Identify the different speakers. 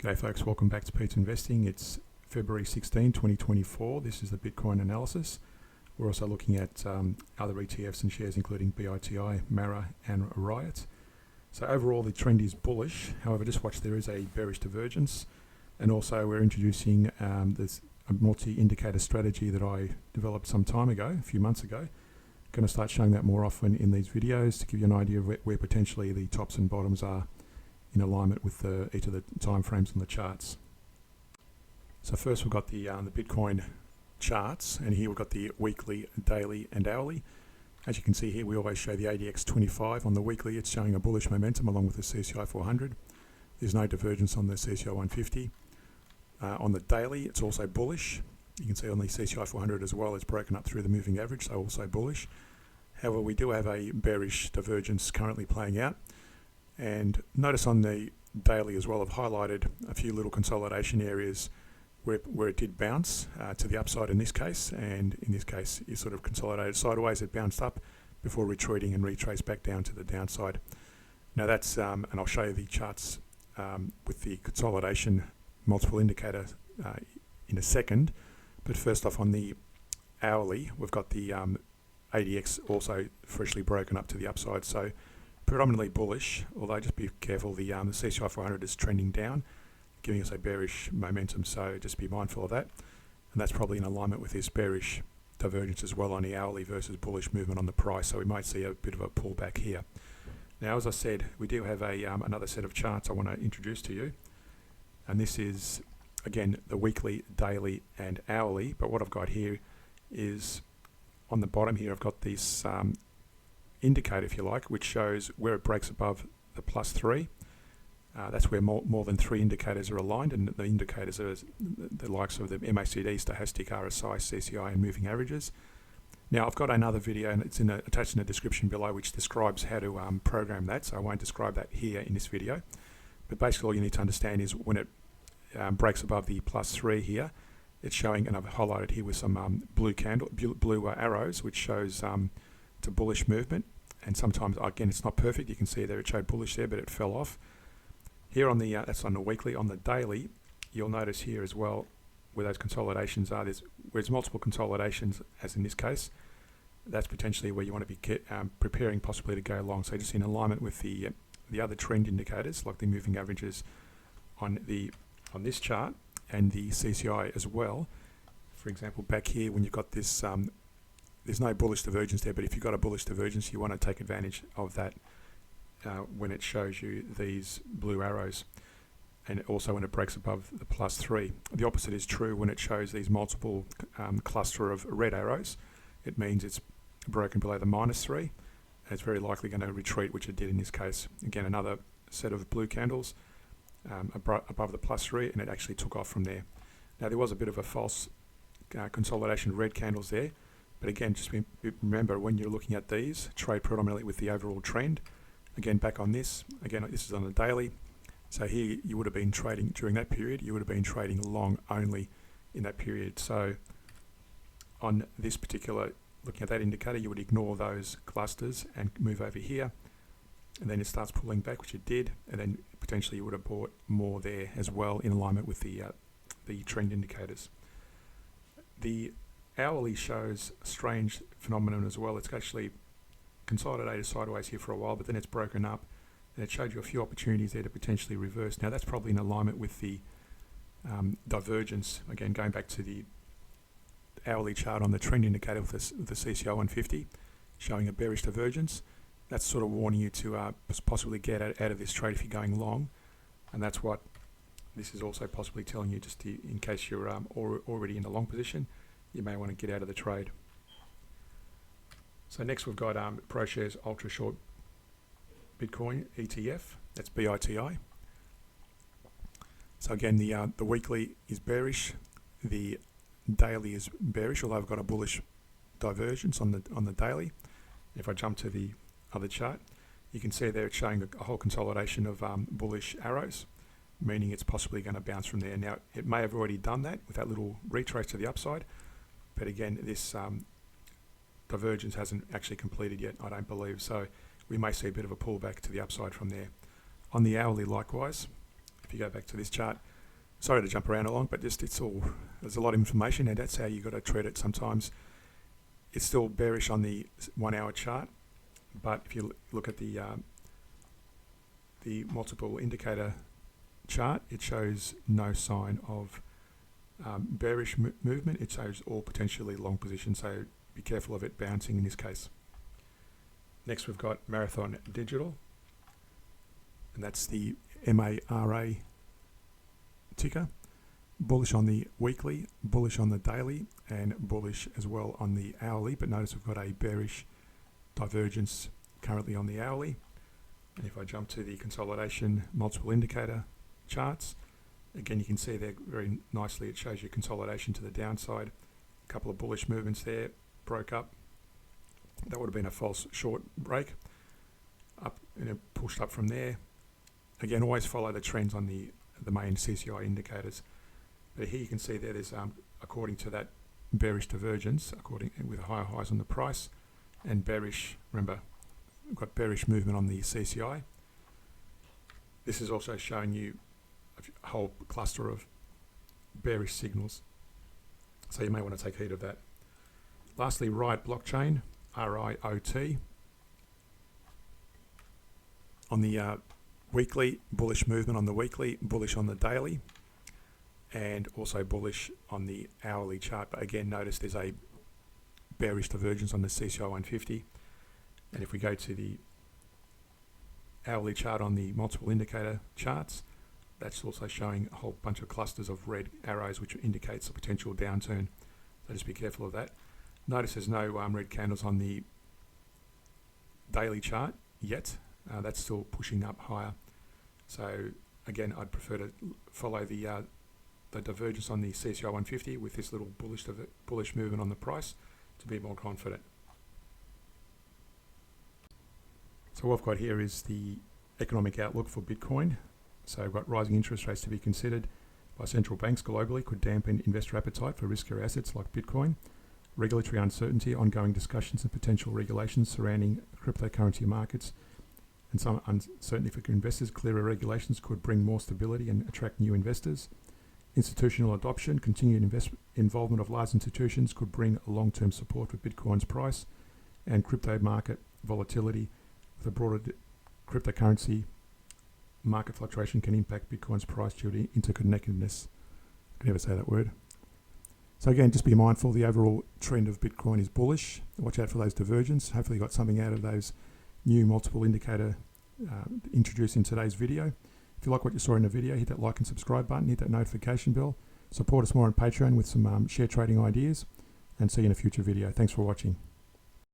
Speaker 1: G'day folks, welcome back to Pete's Investing. It's February 16, 2024. This is the Bitcoin analysis. We're also looking at other ETFs and shares including BITI, MARA and Riot. So overall the trend is bullish. However, just watch, there is a bearish divergence, and also we're introducing this multi-indicator strategy that I developed some time ago, a few months ago. Going to start showing that more often in these videos to give you an idea of where potentially the tops and bottoms are in alignment with each of the time frames on the charts. So first we've got the Bitcoin charts, and here we've got the weekly, daily and hourly. As you can see here, we always show the ADX 25 on the weekly. It's showing a bullish momentum along with the CCI 400. There's no divergence on the CCI 150. On the daily, it's also bullish. You can see on the CCI 400 as well, it's broken up through the moving average, so also bullish. However, we do have a bearish divergence currently playing out. And notice on the daily as well, I've highlighted a few little consolidation areas where it did bounce to the upside in this case, and in this case it sort of consolidated sideways. It bounced up before retreating and retraced back down to the downside. Now that's, and I'll show you the charts with the consolidation multiple indicator in a second, but first off on the hourly, we've got the ADX also freshly broken up to the upside, so predominantly bullish, although just be careful, the CCI 400 is trending down, giving us a bearish momentum, so just be mindful of that. And that's probably in alignment with this bearish divergence as well on the hourly versus bullish movement on the price, so we might see a bit of a pullback here. Now, as I said, we do have another set of charts I want to introduce to you, and this is, again, the weekly, daily and hourly, but what I've got here is, on the bottom here, I've got this indicator, if you like, which shows where it breaks above the +3. That's where more than 3 indicators are aligned, and the indicators are the likes of the MACD, stochastic, RSI, CCI and moving averages. Now I've got another video, and it's attached in the description below, which describes how to program that, so I won't describe that here in this video. But basically all you need to understand is when it breaks above the +3 here, it's showing, and I've highlighted here with some blue arrows, which shows to bullish movement. And sometimes, again, it's not perfect. You can see there it showed bullish there, but it fell off. Here on the that's on the weekly. On the daily, you'll notice here as well where those consolidations are. There's multiple consolidations, as in this case. That's potentially where you want to be preparing possibly to go long. So just in alignment with the other trend indicators, like the moving averages on this chart and the CCI as well. For example, back here when you've got this. There's no bullish divergence there, but if you've got a bullish divergence, you want to take advantage of that when it shows you these blue arrows, and also when it breaks above the +3. The opposite is true when it shows these multiple cluster of red arrows. It means it's broken below the -3, and it's very likely going to retreat, which it did in this case. Again, another set of blue candles above the +3, and it actually took off from there. Now there was a bit of a false consolidation, red candles there. But again, just remember, when you're looking at these, trade predominantly with the overall trend. Again, back on this, again, this is on the daily. So here you would have been trading during that period, you would have been trading long only in that period. So on this particular, looking at that indicator, you would ignore those clusters and move over here. And then it starts pulling back, which it did. And then potentially you would have bought more there as well in alignment with the trend indicators. The hourly shows a strange phenomenon as well. It's actually consolidated sideways here for a while, but then it's broken up, and it showed you a few opportunities there to potentially reverse. Now that's probably in alignment with the divergence. Again, going back to the hourly chart on the trend indicator with the CCI 150, showing a bearish divergence. That's sort of warning you to possibly get out of this trade if you're going long, and that's what this is also possibly telling you, just in case you're already in a long position. You may want to get out of the trade. So next we've got ProShares Ultra Short Bitcoin ETF. That's BITI. So again, the weekly is bearish, the daily is bearish, although I've got a bullish divergence on the daily. If I jump to the other chart, you can see there it's showing a whole consolidation of bullish arrows, meaning it's possibly going to bounce from there. Now it may have already done that with that little retrace to the upside. But again, this divergence hasn't actually completed yet, I don't believe. So we may see a bit of a pullback to the upside from there. On the hourly, likewise, if you go back to this chart, sorry to jump around along, but just there's a lot of information, and that's how you got to treat it. Sometimes it's still bearish on the 1 hour chart, but if you look at the multiple indicator chart, it shows no sign of bearish movement. It shows all potentially long positions, so be careful of it bouncing in this case. Next, we've got Marathon Digital, and that's the MARA ticker. Bullish on the weekly, bullish on the daily, and bullish as well on the hourly. But notice we've got a bearish divergence currently on the hourly. And if I jump to the consolidation multiple indicator charts, again you can see there very nicely it shows you consolidation to the downside. A couple of bullish movements there, broke up. That would have been a false short break. Up and it pushed up from there. Again, always follow the trends on the main CCI indicators. But here you can see there's according to that bearish divergence, with higher highs on the price and bearish. Remember, we've got bearish movement on the CCI. This is also showing you a whole cluster of bearish signals, so you may want to take heed of that. Lastly, Riot Blockchain, RIOT. On the weekly, bullish movement on the weekly, bullish on the daily, and also bullish on the hourly chart. But again, notice there's a bearish divergence on the CCI 150. And if we go to the hourly chart on the multiple indicator charts, that's also showing a whole bunch of clusters of red arrows, which indicates a potential downturn. So just be careful of that. Notice there's no red candles on the daily chart yet. That's still pushing up higher. So again, I'd prefer to follow the divergence on the CCI 150 with this little bullish movement on the price to be more confident. So what I've got here is the economic outlook for Bitcoin. So I've got rising interest rates to be considered by central banks globally could dampen investor appetite for riskier assets like Bitcoin. Regulatory uncertainty, ongoing discussions and potential regulations surrounding cryptocurrency markets, and some uncertainty for investors. Clearer regulations could bring more stability and attract new investors. Institutional adoption, continued involvement of large institutions could bring long-term support for Bitcoin's price, and crypto market volatility with a broader cryptocurrency market fluctuation can impact Bitcoin's price due to interconnectedness. I can never say that word. So again, just be mindful the overall trend of Bitcoin is bullish. Watch out for those divergences. Hopefully you got something out of those new multiple indicator introduced in today's video. If you like what you saw in the video, hit that like and subscribe button, hit that notification bell. Support us more on Patreon with some share trading ideas, and see you in a future video. Thanks for watching.